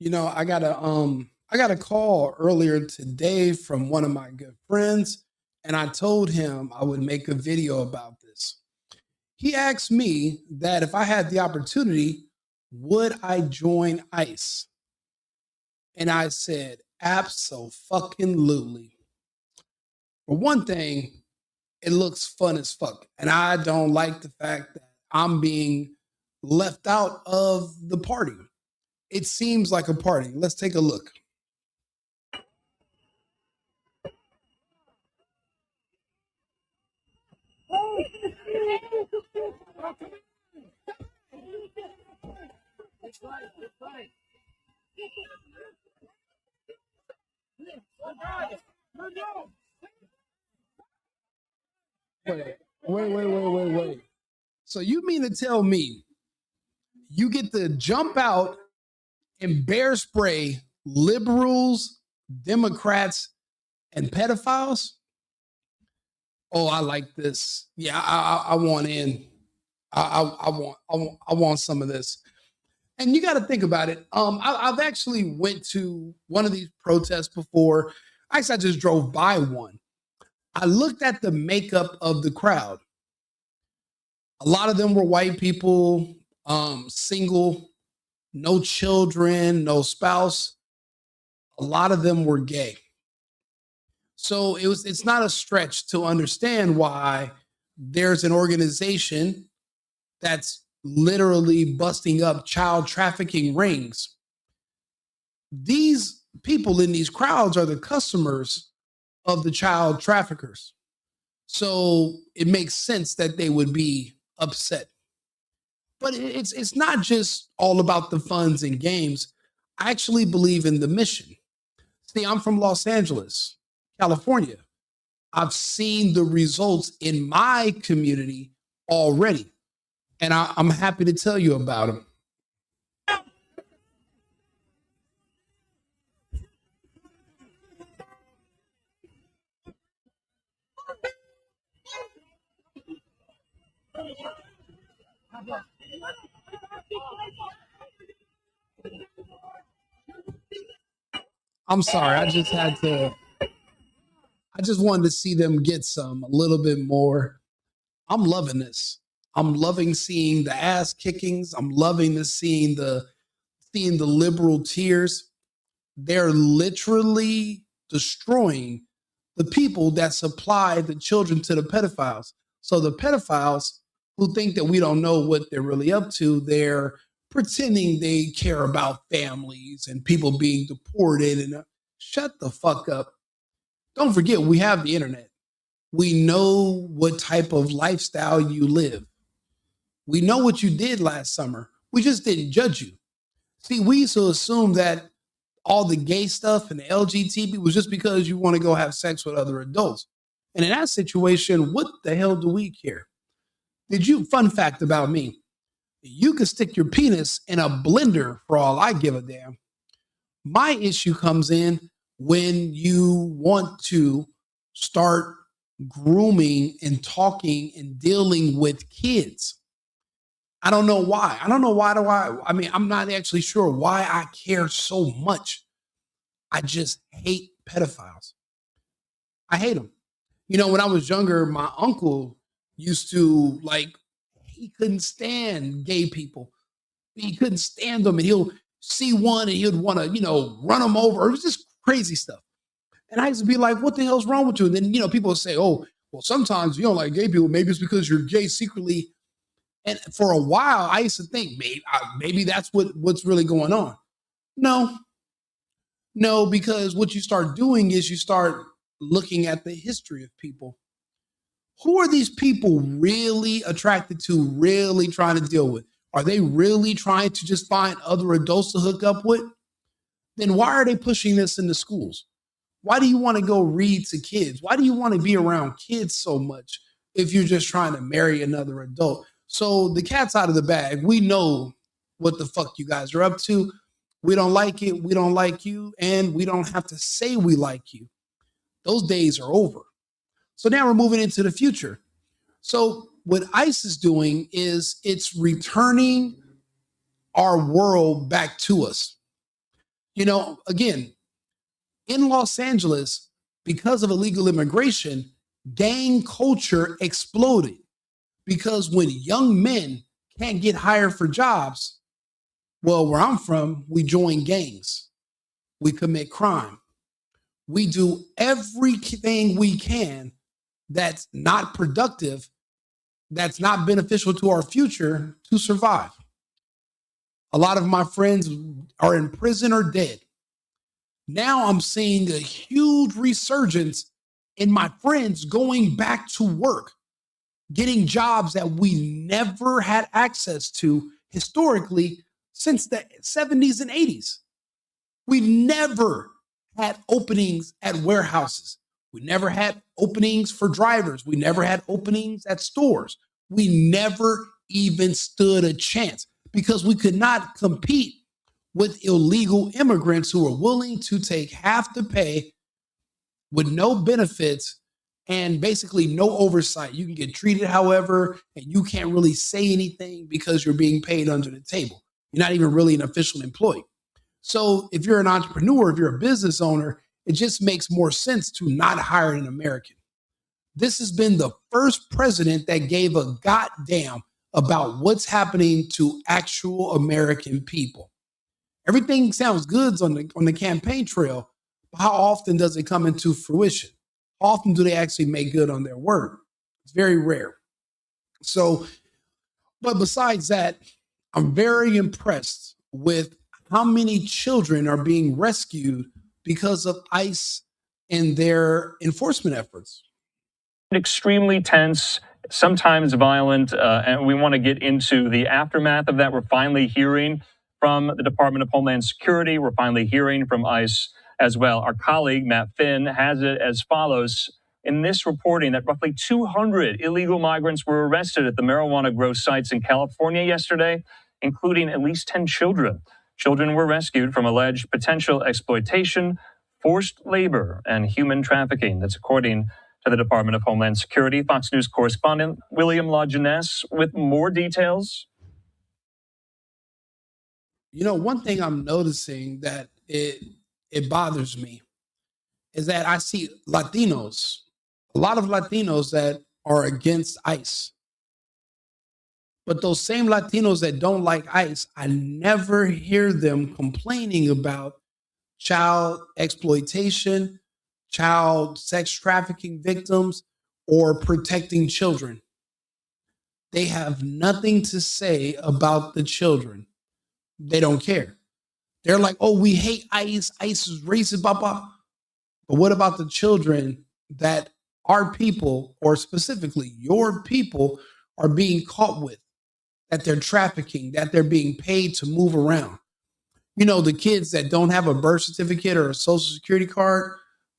I got a call earlier today from one of my good friends, and I told him I would make a video about this. He asked me that if I had the opportunity, would I join ICE? And I said, absolutely. For one thing, it looks fun as fuck. And I don't like the fact that I'm being left out of the party. It seems like a party. Let's take a look. Wait, wait. So you mean to tell me you get to jump out and bear spray liberals, Democrats, and pedophiles? Oh, I like this. Yeah, I want in. I want some of this. And you got to think about it. I've actually went to one of these protests before. Actually, I just drove by one. I looked at the makeup of the crowd. A lot of them were white people, single, no children, no spouse. A lot of them were gay. So it's not a stretch to understand why there's an organization that's literally busting up child trafficking rings. These people in these crowds are the customers of the child traffickers. So it makes sense that they would be upset. But it's not just all about the funds and games. I actually believe in the mission. See, I'm from Los Angeles, California. I've seen the results in my community already, and I'm happy to tell you about them. I'm sorry, I just wanted to see them get some a little bit more. I'm loving this. I'm loving seeing the ass kickings. I'm loving the seeing the liberal tears. They're literally destroying the people that supply the children to the pedophiles. So the pedophiles who think that we don't know what they're really up to, they're pretending they care about families and people being deported and shut the fuck up. Don't forget we have the internet. We know what type of lifestyle you live. We know what you did last summer. We just didn't judge you. See, we used to assume that all the gay stuff and the LGBT was just because you want to go have sex with other adults. And in that situation, what the hell do we care? Fun fact about me, you could stick your penis in a blender for all I give a damn. My issue comes in when you want to start grooming and talking and dealing with kids. I don't know why. I don't know why do I mean, I'm not actually sure why I care so much. I just hate pedophiles. I hate them. When I was younger, my uncle used to he couldn't stand gay people. He couldn't stand them, and he'll see one and he'd want to, run them over. It was just crazy stuff. And I used to be like, what the hell's wrong with you? And then, people would say, oh, well, sometimes you don't like gay people. Maybe it's because you're gay secretly. And for a while, I used to think maybe that's what's really going on. No, no, because what you start doing is you start looking at the history of people. Who are these people really attracted to, really trying to deal with? Are they really trying to just find other adults to hook up with? Then why are they pushing this into schools? Why do you want to go read to kids? Why do you want to be around kids so much if you're just trying to marry another adult? So the cat's out of the bag. We know what the fuck you guys are up to. We don't like it. We don't like you. And we don't have to say we like you. Those days are over. So now we're moving into the future. So what ICE is doing is it's returning our world back to us. Again, in Los Angeles, because of illegal immigration, gang culture exploded because when young men can't get hired for jobs, well, where I'm from, we join gangs, we commit crime, we do everything we can that's not productive, that's not beneficial to our future to survive. A lot of my friends are in prison or dead. Now I'm seeing a huge resurgence in my friends going back to work, getting jobs that we never had access to historically since the 70s and 80s. We never had openings at warehouses. We never had openings for drivers. We never had openings at stores. We never even stood a chance because we could not compete with illegal immigrants who are willing to take half the pay with no benefits and basically no oversight. You can get treated however, and you can't really say anything because you're being paid under the table. You're not even really an official employee. So if you're an entrepreneur, if you're a business owner, it just makes more sense to not hire an American. This has been the first president that gave a goddamn about what's happening to actual American people. Everything sounds good on the campaign trail, but how often does it come into fruition? How often do they actually make good on their word? It's very rare. So, but besides that, I'm very impressed with how many children are being rescued because of ICE and their enforcement efforts. Extremely tense, sometimes violent, and we want to get into the aftermath of that. We're finally hearing from the Department of Homeland Security. We're finally hearing from ICE as well. Our colleague, Matt Finn, has it as follows. In this reporting that roughly 200 illegal migrants were arrested at the marijuana grow sites in California yesterday, including at least 10 children. Children were rescued from alleged potential exploitation, forced labor, and human trafficking. That's according to the Department of Homeland Security. Fox News correspondent William LaJeunesse with more details. One thing I'm noticing that it bothers me is that I see Latinos, a lot of Latinos that are against ICE. But those same Latinos that don't like ICE, I never hear them complaining about child exploitation, child sex trafficking victims, or protecting children. They have nothing to say about the children. They don't care. They're like, oh, we hate ICE. ICE is racist, blah, blah. But what about the children that our people, or specifically your people, are being caught with, that they're trafficking, that they're being paid to move around? The kids that don't have a birth certificate or a social security card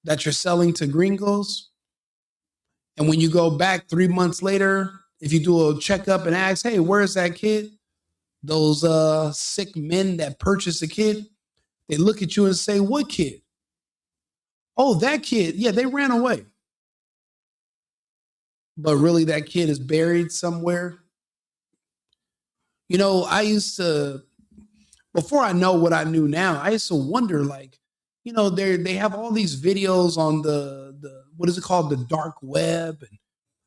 that you're selling to gringos. And when you go back 3 months later, if you do a checkup and ask, hey, where's that kid? Those sick men that purchased the kid, they look at you and say, what kid? Oh, that kid. Yeah, they ran away. But really, that kid is buried somewhere. I used to, before I know what I knew now, I used to wonder, like, they have all these videos on the what is it called, the dark web, and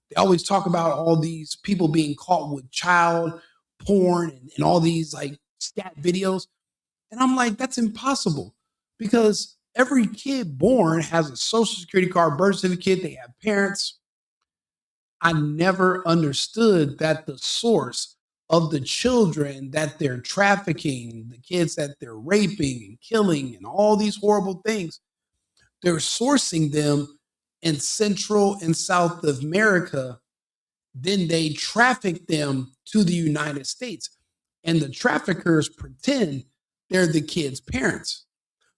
they always talk about all these people being caught with child porn and all these like scat videos, and I'm like, that's impossible because every kid born has a social security card, birth certificate, they have parents. I never understood that the source of the children that they're trafficking, the kids that they're raping and killing and all these horrible things, they're sourcing them in Central and South America. Then they traffic them to the United States. And the traffickers pretend they're the kids' parents.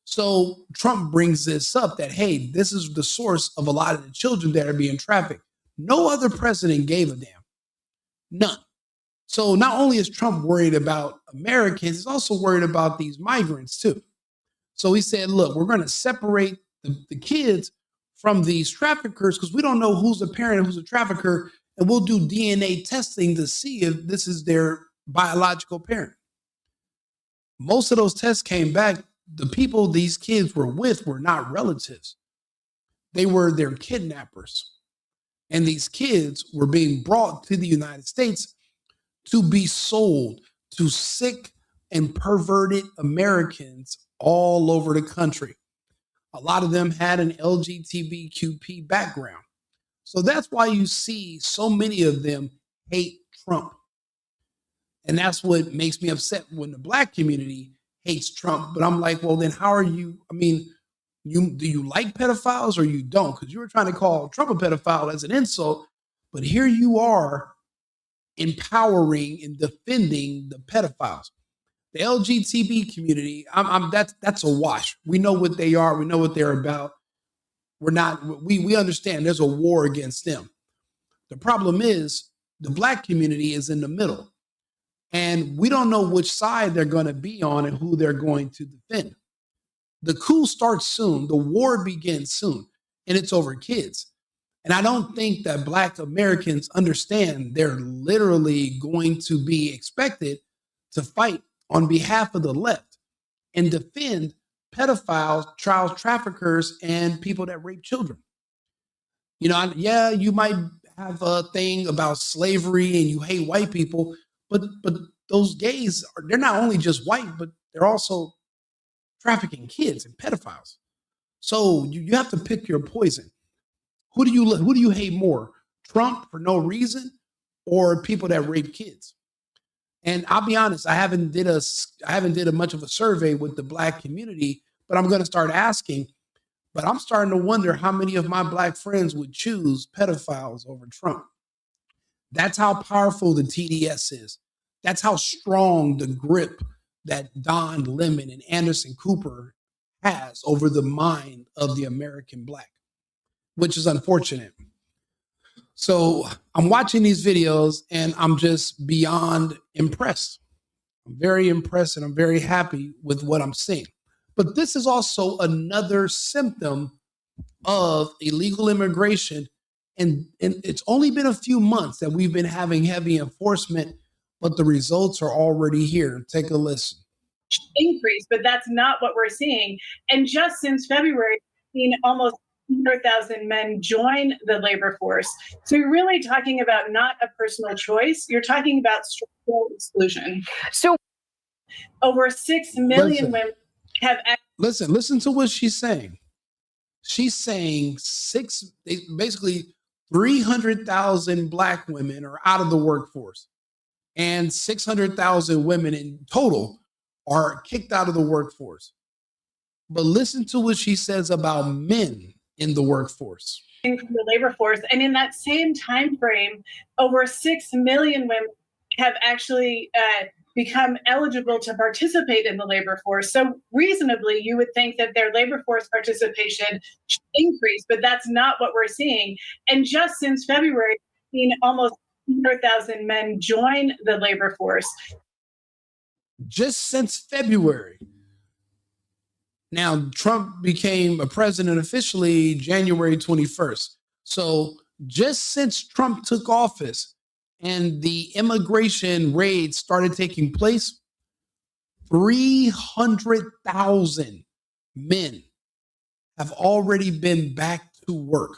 So Trump brings this up that, hey, this is the source of a lot of the children that are being trafficked. No other president gave a damn. None. So not only is Trump worried about Americans, he's also worried about these migrants too. So he said, look, we're going to separate the kids from these traffickers because we don't know who's a parent and who's a trafficker. And we'll do DNA testing to see if this is their biological parent. Most of those tests came back the people these kids were with were not relatives. They were their kidnappers. And these kids were being brought to the United States to be sold to sick and perverted Americans all over the country. A lot of them had an LGBTQP background. So that's why you see so many of them hate Trump. And that's what makes me upset when the black community hates Trump. But I'm like, well, then how are you? I mean, do you like pedophiles or you don't? Because you were trying to call Trump a pedophile as an insult, but here you are empowering and defending the pedophiles. The LGBT community, that's a wash. We know what they are. We know what they're about. We understand there's a war against them. The problem is the black community is in the middle, and we don't know which side they're going to be on and who they're going to defend. The coup starts soon. The war begins soon, and it's over kids. And I don't think that black Americans understand they're literally going to be expected to fight on behalf of the left and defend pedophiles, child traffickers, and people that rape children. You know, yeah, you might have a thing about slavery and you hate white people, but those gays they're not only just white, but they're also trafficking kids and pedophiles. So you have to pick your poison. Who do you hate more? Trump for no reason, or people that rape kids? And I'll be honest, I haven't did a much of a survey with the black community, but I'm going to start asking. But I'm starting to wonder how many of my black friends would choose pedophiles over Trump. That's how powerful the TDS is. That's how strong the grip that Don Lemon and Anderson Cooper has over the mind of the American black, which is unfortunate. So I'm watching these videos and I'm just beyond impressed. I'm very impressed and I'm very happy with what I'm seeing. But this is also another symptom of illegal immigration. And it's only been a few months that we've been having heavy enforcement, but the results are already here. Take a listen. Increase, but that's not what we're seeing. And just since February, we've seen almost 100,000 men join the labor force. So you're really talking about not a personal choice. You're talking about structural exclusion. So over 6 million women have. Listen to what she's saying. She's saying basically 300,000 black women are out of the workforce, and 600,000 women in total are kicked out of the workforce. But listen to what she says about men in the workforce. The labor force, and in that same time frame, over 6 million women have actually become eligible to participate in the labor force. So reasonably, you would think that their labor force participation should increase, but that's not what we're seeing. And just since February, we've seen almost 100,000 men join the labor force. Just since February. Now, Trump became a president officially January 21st. So just since Trump took office and the immigration raids started taking place, 300,000 men have already been back to work.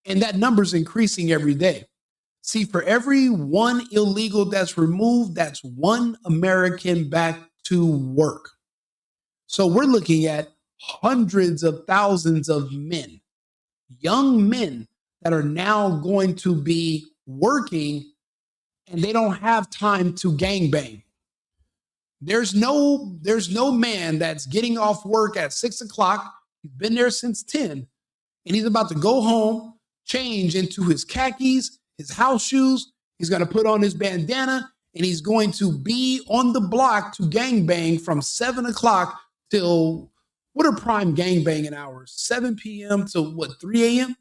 And that number's increasing every day. See, for every one illegal that's removed, that's one American back to work. So we're looking at hundreds of thousands of men, young men that are now going to be working and they don't have time to gangbang. There's no man that's getting off work at 6 o'clock. He's been there since 10 and he's about to go home, change into his khakis, his house shoes. He's going to put on his bandana and he's going to be on the block to gangbang from 7 o'clock till, what are prime gangbanging hours? 7 p.m. to what, 3 a.m.?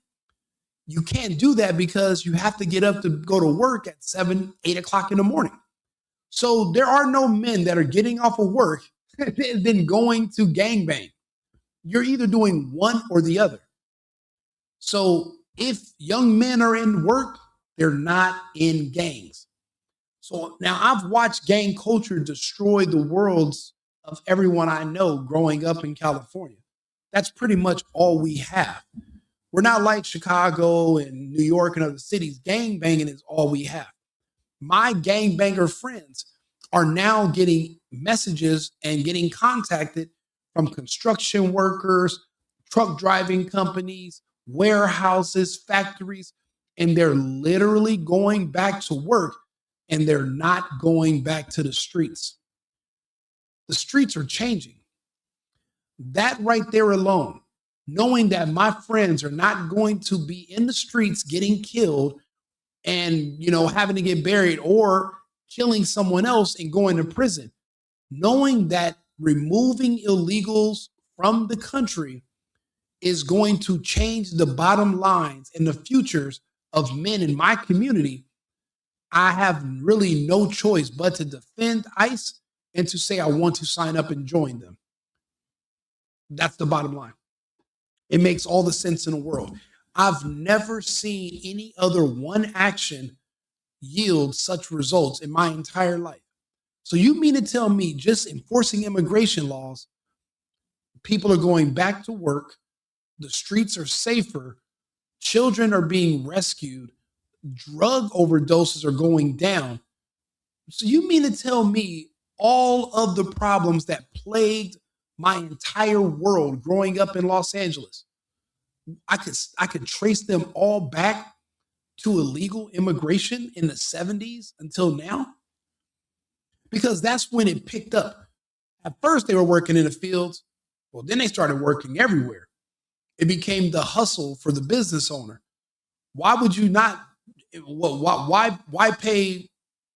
You can't do that because you have to get up to go to work at 7, 8 o'clock in the morning. So there are no men that are getting off of work and then going to gangbang. You're either doing one or the other. So if young men are in work, they're not in gangs. So now I've watched gang culture destroy the world's of everyone I know growing up in California. That's pretty much all we have. We're not like Chicago and New York and other cities. Gang banging is all we have. My gangbanger friends are now getting messages and getting contacted from construction workers, truck driving companies, warehouses, factories, and they're literally going back to work and they're not going back to the streets. The streets are changing. That right there alone, knowing that my friends are not going to be in the streets getting killed and having to get buried or killing someone else and going to prison, knowing that removing illegals from the country is going to change the bottom lines and the futures of men in my community, I have really no choice but to defend ICE and to say I want to sign up and join them. That's the bottom line. It makes all the sense in the world. I've never seen any other one action yield such results in my entire life. So you mean to tell me just enforcing immigration laws, people are going back to work, the streets are safer, children are being rescued, drug overdoses are going down. So you mean to tell me all of the problems that plagued my entire world growing up in Los Angeles, I could trace them all back to illegal immigration in the 70s until now? Because that's when it picked up. At first, they were working in the fields. Well, then they started working everywhere. It became the hustle for the business owner. Why would you not? Why pay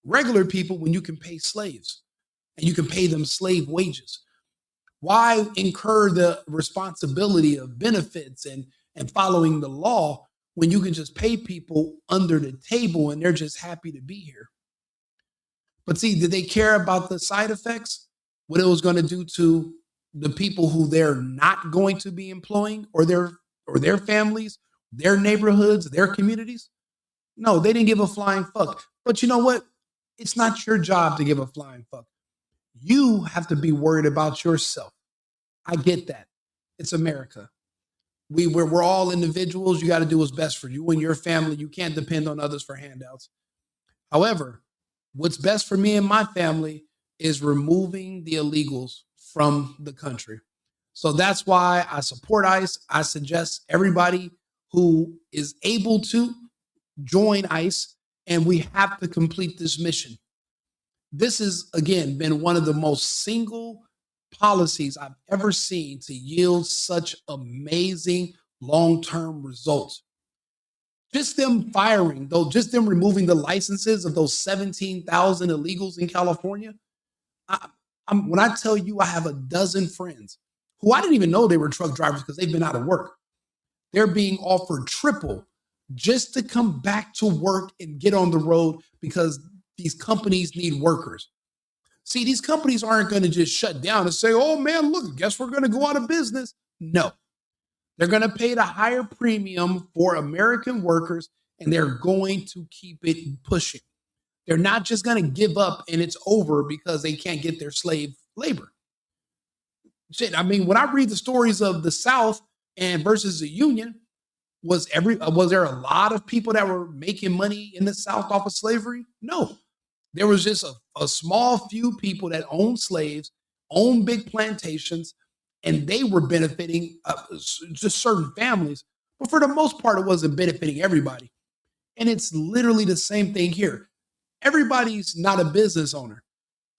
regular people when you can pay slaves and you can pay them slave wages? Why incur the responsibility of benefits and following the law when you can just pay people under the table and they're just happy to be here? But see, did they care about the side effects? What it was going to do to the people who they're not going to be employing or their families, their neighborhoods, their communities? No, they didn't give a flying fuck. But you know what? It's not your job to give a flying fuck. You have to be worried about yourself. I get that. It's America. We're all individuals. You got to do what's best for you and your family. You can't depend on others for handouts. However, what's best for me and my family is removing the illegals from the country. So that's why I support ICE. I suggest everybody who is able to join ICE, and we have to complete this mission. This has, again, been one of the most single policies I've ever seen to yield such amazing long-term results. Just them firing, though, just them removing the licenses of those 17,000 illegals in California. When I tell you I have a dozen friends who I didn't even know they were truck drivers because they've been out of work. They're being offered triple just to come back to work and get on the road because these companies need workers. See, these companies aren't going to just shut down and say, oh man, look, guess we're going to go out of business. No, they're going to pay the higher premium for American workers and they're going to keep it pushing. They're not just going to give up and it's over because they can't get their slave labor. Shit, I mean, when I read the stories of the South and versus the Union, was there a lot of people that were making money in the South off of slavery? No. There was just a small few people that owned slaves, owned big plantations, and they were benefiting just certain families. But for the most part, it wasn't benefiting everybody. And it's literally the same thing here. Everybody's not a business owner.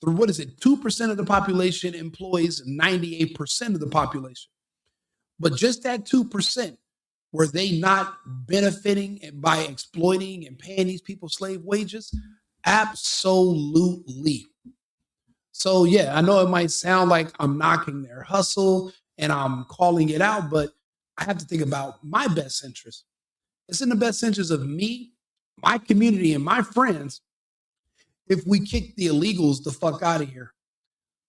What is it? 2% of the population employs 98% of the population. But just that 2%, were they not benefiting by exploiting and paying these people slave wages? Absolutely. So yeah, I know it might sound like I'm knocking their hustle and I'm calling it out, but I have to think about my best interest. It's in the best interest of me, my community, and my friends if we kick the illegals the fuck out of here.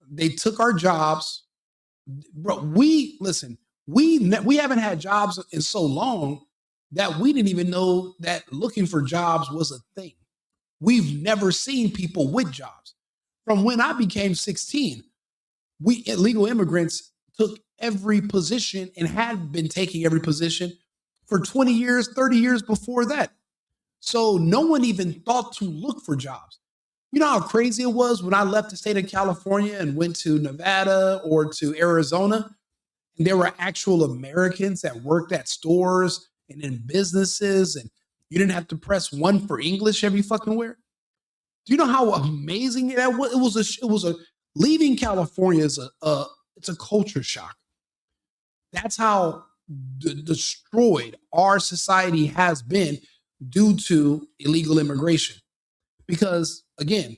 They took our jobs. Bro, we haven't had jobs in so long that we didn't even know that looking for jobs was a thing. We've never seen people with jobs. From when I became 16, we illegal immigrants took every position and had been taking every position for 20 years, 30 years before that. So no one even thought to look for jobs. You know how crazy it was when I left the state of California and went to Nevada or to Arizona? And there were actual Americans that worked at stores and in businesses, and you didn't have to press one for English every fucking where. Do you know how amazing that was? It was a leaving California is it's a culture shock. That's how destroyed our society has been due to illegal immigration. Because again,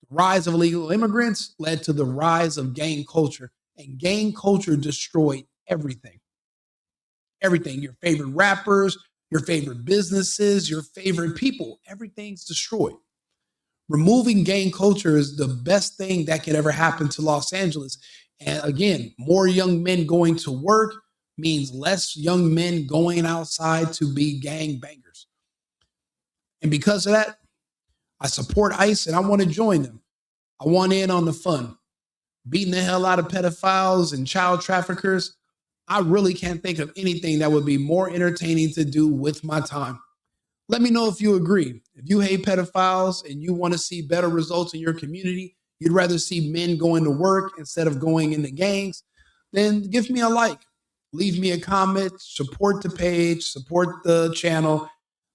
the rise of illegal immigrants led to the rise of gang culture, and gang culture destroyed everything. Everything, your favorite rappers, your favorite businesses, your favorite people, everything's destroyed. Removing gang culture is the best thing that could ever happen to Los Angeles. And again, more young men going to work means less young men going outside to be gang bangers. And because of that, I support ICE and I want to join them. I want in on the fun. Beating the hell out of pedophiles and child traffickers. I really can't think of anything that would be more entertaining to do with my time. Let me know if you agree. If you hate pedophiles and you want to see better results in your community, you'd rather see men going to work instead of going into gangs, then give me a like. Leave me a comment, support the page, support the channel.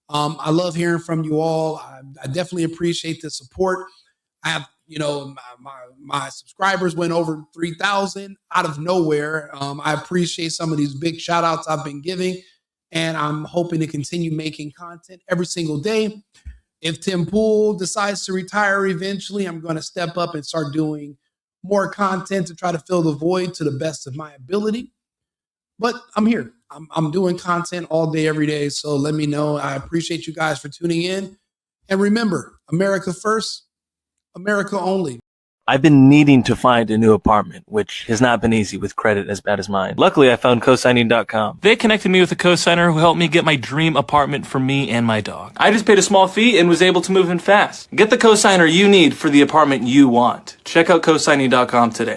I love hearing from you all. I definitely appreciate the support. I have, my subscribers went over 3,000 out of nowhere. I appreciate some of these big shout outs I've been giving, and I'm hoping to continue making content every single day. If Tim Pool decides to retire eventually, I'm going to step up and start doing more content to try to fill the void to the best of my ability. But I'm here. I'm doing content all day, every day. So let me know. I appreciate you guys for tuning in. And remember, America first, America only. I've been needing to find a new apartment, which has not been easy with credit as bad as mine. Luckily, I found cosigning.com. They connected me with a cosigner who helped me get my dream apartment for me and my dog. I just paid a small fee and was able to move in fast. Get the cosigner you need for the apartment you want. Check out cosigning.com today.